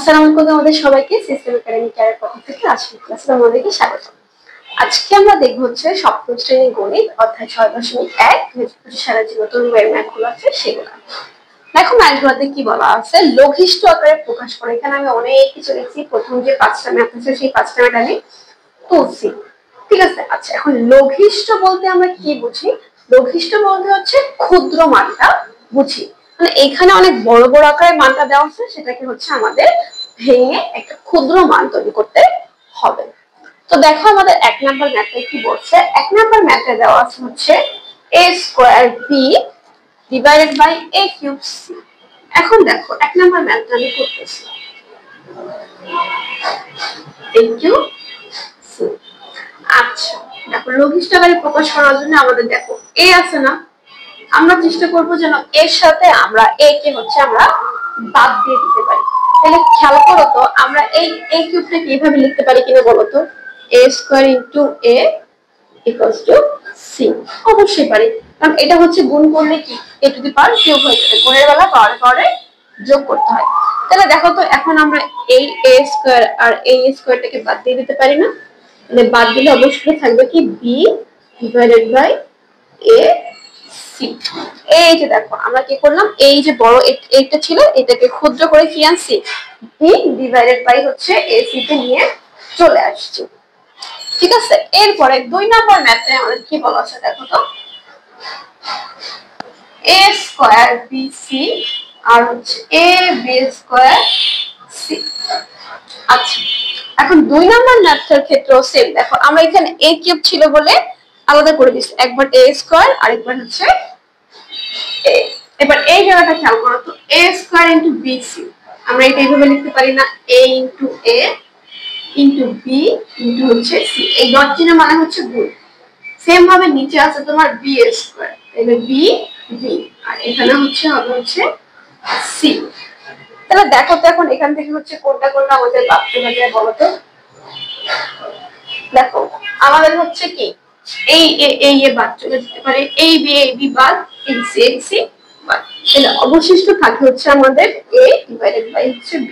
আসসালামু আলাইকুম আমাদের সবাইকে সিস্টেম একাডেমি ক্যারিয়ার পক্ষ থেকে আজকের ক্লাসে আমাদেরকে স্বাগত। আজকে আমরা দেখব হচ্ছে সপ্তম শ্রেণীর গণিত অধ্যায় ৬.১ সারা যে নতুন ম্যাথগুলো আছে সেগুলো। দেখো ম্যাথগুলোতে কি বলা আছে, লঘিষ্ঠ আকারে প্রকাশ করে। এখানে আমি অনেক কিছু লিখছি, প্রথম যে ৫টা ম্যাথ আছে সেই ৫টা ম্যাথ আমি তুলছি, ঠিক আছে। আচ্ছা, এখন লঘিষ্ঠ বলতে আমরা কি বুঝি? লঘিষ্ঠ বলতে হচ্ছে ক্ষুদ্র মানটা বুঝি, মানে এখানে অনেক বড় বড় আকারে মানটা দেওয়া আছে, সেটাকে হচ্ছে আমাদের ভেঙে একটা ক্ষুদ্র মান তৈরি করতে হবে। তো দেখো আমাদের ১ নাম্বার ম্যাথে কি বলছে। ১ নাম্বার ম্যাথে দেওয়া আছে হচ্ছে a square b divided by a cube c। এখন দেখো ১ নাম্বার ম্যাথটা আমি করতেছি a কিউব c। আচ্ছা দেখো, লঘিষ্ঠ আকারে প্রকাশ করার জন্য আমাদের দেখো a আছে না, আমরা চেষ্টা করব যেন এর সাথে আমরা a কে হচ্ছে আমরা বাদ দিয়ে দিতে পারি। তাহলে খেয়াল করো তো, আমরা এই a কিউবটাকে এইভাবে লিখতে পারি কিনা বলো তো, a square into a equals to c। অবশ্যই পারি, কারণ এটা হচ্ছে গুণ করলে কি a to the power cube হয়ে যাবে, গুণের বেলা পাওয়ারে পাওয়ারে যোগ করতে হয়। তাহলে দেখো তো এখন আমরা এই a স্কয়ার আর এই স্কয়ারটাকে বাদ দিয়ে দিতে পারি না? মানে বাদ দিলে অবশ্যই থাকবে কি b divided by a c। এই যে দেখো আমরা কি করলাম, এই যে বড় এটা ছিল এটাকে ক্ষুদ্র করে কি আনছি, b ডিভাইডেড বাই হচ্ছে ac তে নিয়ে চলে আসছি, ঠিক আছে। এরপরে ২ নাম্বার ম্যাথে আমাদের কি বলা আছে দেখো তো, a স্কয়ার bc আর হচ্ছে a b স্কয়ার c। আচ্ছা, এখন ২ নাম্বার ম্যাথের ক্ষেত্রেও সেম। দেখো আমরা এখানে a কিউব ছিল বলে আলাদা করে দিচ্ছি, একবার a স্কয়ার আর একবার হচ্ছে a। এবার এই জায়গাটা খেয়াল করো তো, a স্কয়ার ইনটু bc আমরা এটা এইভাবে লিখতে পারি না, a into a into b into হচ্ছে c। এই ডট চিহ্ন মানে হচ্ছে গুণ। সেম ভাবে নিচে আছে তোমার b স্কয়ার, তাহলে b b আর এখানে হচ্ছে হবে হচ্ছে c। তাহলে দেখো তো এখন এখান থেকে হচ্ছে কোনটা কোনটা আমাদের বাদ দেওয়া যায় বলো তো। দেখো আমাদের হচ্ছে কি এই বাদ চলে যেতে পারে, এই বি বাদ, এই সি বাদ, তাহলে অবশিষ্ট থাকে হচ্ছে আমাদের a ডিভাইডেড বাই হচ্ছে b।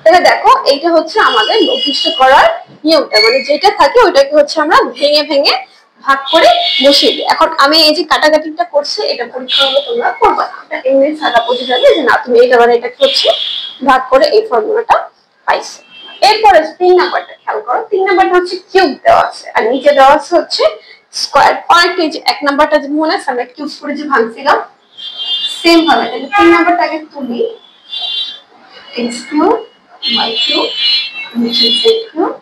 তাহলে দেখো এইটা হচ্ছে আমাদের লঘিষ্ঠ করার নিয়মটা, মানে যেটা থাকে ওইটাকে হচ্ছে আমরা ভেঙে ভেঙে ভাগ করে বসিয়ে দিই। এখন আমি এই যে কাটাকাটিটা করছি এটা পরীক্ষা হলে তোমরা করবে না, এটা এমনি সাদা বুঝে যাবে যে না তুমি এইটা মানে এটা হচ্ছে ভাগ করে এই ফর্মুলাটা পাইছো। এরপরে ৩ নাম্বারটা খেয়াল করো, ৩ নাম্বারটা হচ্ছে কিউব দেওয়া আছে আর নিচে দেওয়া আছে হচ্ছে স্কয়ার। অনেকটা এই যে ১ নাম্বারটা যে মনে আছে আমরা কিউব করে যে ভাঙছিলাম, সেম ভাবে তাহলে ৩ নাম্বারটাকে তুলি, x কিউব y কিউব নিচে z cube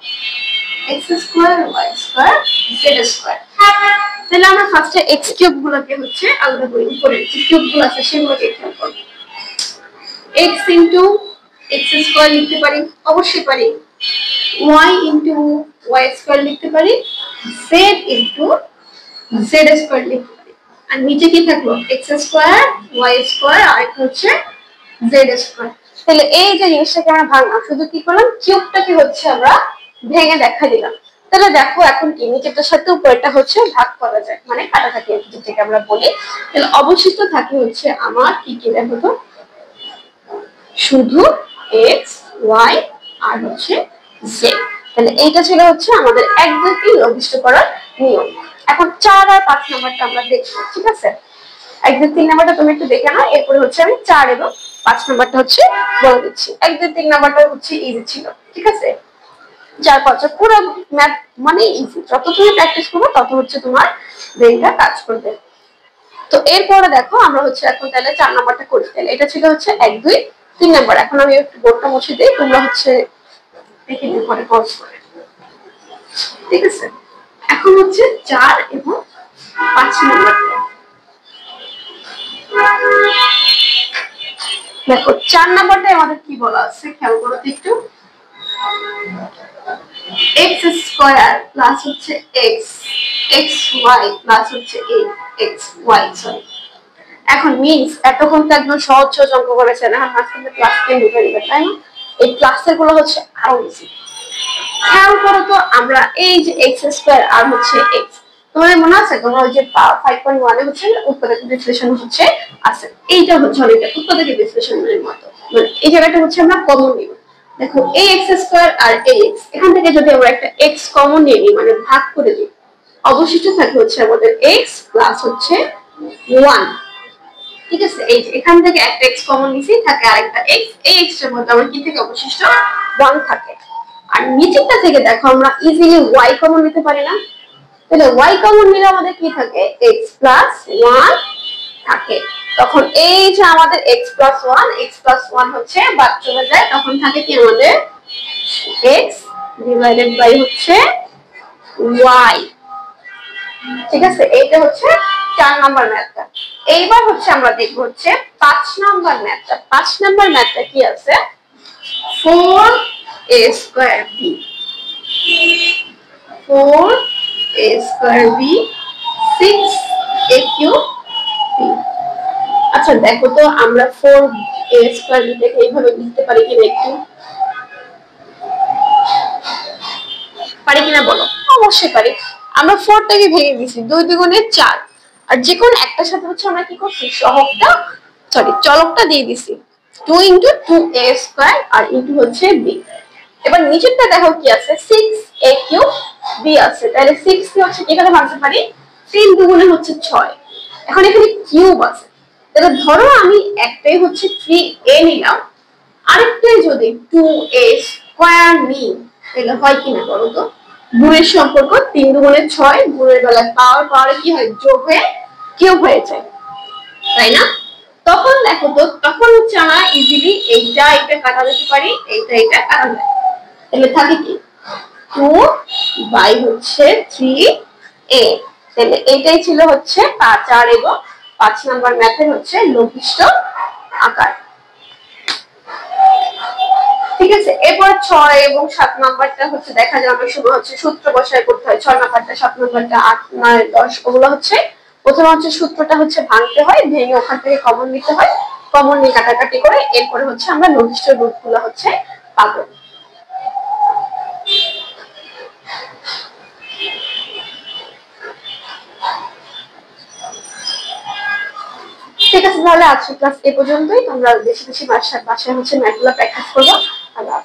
x square y square z square. তাহলে আমরা ফার্স্টে x কিউব গুলোকে হচ্ছে আলাদা করে যে কিউব গুলো আছে সেগুলোকে খেয়াল করব। x ইনটু x স্কয়ার লিখতে পারি, অবশ্যই পারি। y ইনটু y স্কয়ার লিখতে পারি, z ইনটু z স্কয়ার লিখতে পারি। আর নিচে কি থাকলো, x স্কয়ার y স্কয়ার আর একটা হচ্ছে z স্কয়ার। তাহলে এই যে জিনিসটাকে আমরা ভাঙলাম, শুধু কি করলাম কিউবটাকে হচ্ছে আমরা ভেঙে দেখা দিলাম। তাহলে দেখো এখন কি নিচেরটার সাথে উপরেরটা হচ্ছে ভাগ করা যায়, মানে কাটাকাটি যেটাকে আমরা বলি। তাহলে অবশিষ্ট থাকে হচ্ছে আমার কি কি দেখো তো, শুধু x y আর হচ্ছে z। তাহলে এইটা ছিল হচ্ছে আমাদের ১, ২, ৩ লঘিষ্ঠ করার নিয়ম। এখন ৪ আর ৫ নাম্বারটা আমরা দেখবো, ঠিক আছে। ১, ২, ৩ নাম্বারটা তুমি একটু দেখে নাও, এরপরে হচ্ছে আমি ৪ এবং ৫ নাম্বারটা হচ্ছে বলে দিচ্ছি। ১, ২, ৩ নাম্বারটা হচ্ছে ইজি ছিল, ঠিক আছে। ৪, ৫ পুরো ম্যাথ মানে ইজি, যত তুমি প্র্যাকটিস করবে তত হচ্ছে তোমার ব্রেইনটা কাজ করবে। তো এরপরে দেখো আমরা হচ্ছে এখন তাহলে ৪ নাম্বারটা করি। তাহলে এটা ছিল হচ্ছে ১, ২, ৩ নাম্বার। এখন আমি একটু বোর্ডটা মুছে দিই, তোমরা হচ্ছে দেখে নিও পরে পজ করে, ঠিক আছে। এখন হচ্ছে ৪ এবং ৫ নাম্বারটা দেখো। ৪ নাম্বারটায় আমাদের কি বলা আছে খেয়াল করো তো একটু, x স্কয়ার প্লাস হচ্ছে xy প্লাস হচ্ছে xy সরি। এখন মিন্স এতক্ষণ তো একদম সহজ সহজ অঙ্ক করেছে না, মাঝখানে প্লাস টেন ঢুকে দিবে, তাই না? এই প্লাসের গুলো হচ্ছে আরো ইজি। খেয়াল করো তো, আমরা এই যে x স্কয়ার আর হচ্ছে x, তোমাদের মনে আছে তোমরা ওই যে 5.1 এ হচ্ছে উৎপাদক বিশ্লেষণ হচ্ছে আছে, এইটা হচ্ছে অনেকটা উৎপাদক বিশ্লেষণের মতো, মানে এই জায়গাটা হচ্ছে আমরা কমন নিব। দেখো ax² আর ax, এখান থেকে যদি আমরা একটা x কমন নিয়ে নিই মানে ভাগ করে দিই, অবশিষ্ট থাকে হচ্ছে আমাদের x প্লাস হচ্ছে 1। ঠিক আছে, এই যে এখান থেকে একটা x কমন নিছি, থাকে আরেকটা x, এই x এর মধ্যে আমরা কি থেকে অবশিষ্ট 1 থাকে। আর নিচেরটা থেকে দেখো আমরা ইজিলি y কমন নিতে পারি না, তাহলে y কমন নিলে আমাদের কি থাকে x প্লাস 1 থাকে। তখন এই যে আমাদের x প্লাস 1 হচ্ছে বাদ চলে যায়, তখন থাকে কি আমাদের x ডিভাইডেড বাই হচ্ছে y। ঠিক আছে, এইটা হচ্ছে 4 নাম্বার ম্যাথটা। এইবার হচ্ছে আমরা দেখব হচ্ছে 5 নাম্বার ম্যাথটা। 5 নাম্বার ম্যাথটা কি আছে, 4a² b 4a² b 6a³ b। আচ্ছা দেখো তো আমরা 4a² b থেকে এইভাবে লিখতে পারি কিনা, একটু পারি কিনা বলো? অবশ্যই পারি। আমরা 4 টাকে ভেঙে দিয়েছি, 2 দুগুণে 4, আর যে কোন একটার সাথে হচ্ছে আমরা কি করছি সহগটা চলকটা দিয়ে দিছি 2 * 2a² আর ইনটু হচ্ছে b। এবার নিচেরটা দেখো কি আছে 6a³ b আছে, তাহলে 6 কে হচ্ছে এখানে ভাঙতে পারি 3 দুগুণে হচ্ছে 6। এখন এখানে কিউব আছে, তাহলে ধরো আমি একটাই হচ্ছে 3a নিলাম, আরেকটাই যদি 2a² নিই, তাহলে হয় কিনা বলো তো? গুণের সম্পর্ক 3 দুগুণে 6, গুণের বেলায় পাওয়ারে কি হয় যোগ হয়ে কিউব হয়ে যায়, তাই না? তখন দেখো তো, তখন হচ্ছে আমরা ইজিলি এইটা কাটা যেতে পারি, এইটা কাটা যায়, তাহলে থাকে কি 2 বাই হচ্ছে 3a। তাহলে এইটাই ছিল হচ্ছে 4 এবং 5 নাম্বার ম্যাথের হচ্ছে লঘিষ্ঠ আকার। ঠিক আছে, এরপর 6 এবং 7 নাম্বারটা হচ্ছে দেখা যায় অনেক সময় হচ্ছে সূত্র বসায় করতে হয়। 6 নাম্বারটা, 7 নাম্বারটা, 8, 9, 10 ওগুলো হচ্ছে প্রথমে হচ্ছে সূত্রটা হচ্ছে ভাঙতে হয়, ভেঙে ওখান থেকে কমন নিতে হয়, কমন নিয়ে কাটাকাটি করে এরপরে হচ্ছে আমরা লঘিষ্ঠ রূপগুলো হচ্ছে পাবো। ঠিক আছে, তাহলে আজকের ক্লাস এ পর্যন্তই। তোমরা বেশি বেশি বাসায় হচ্ছে ম্যাথগুলো প্র্যাকটিস করবো। আল্লাহ।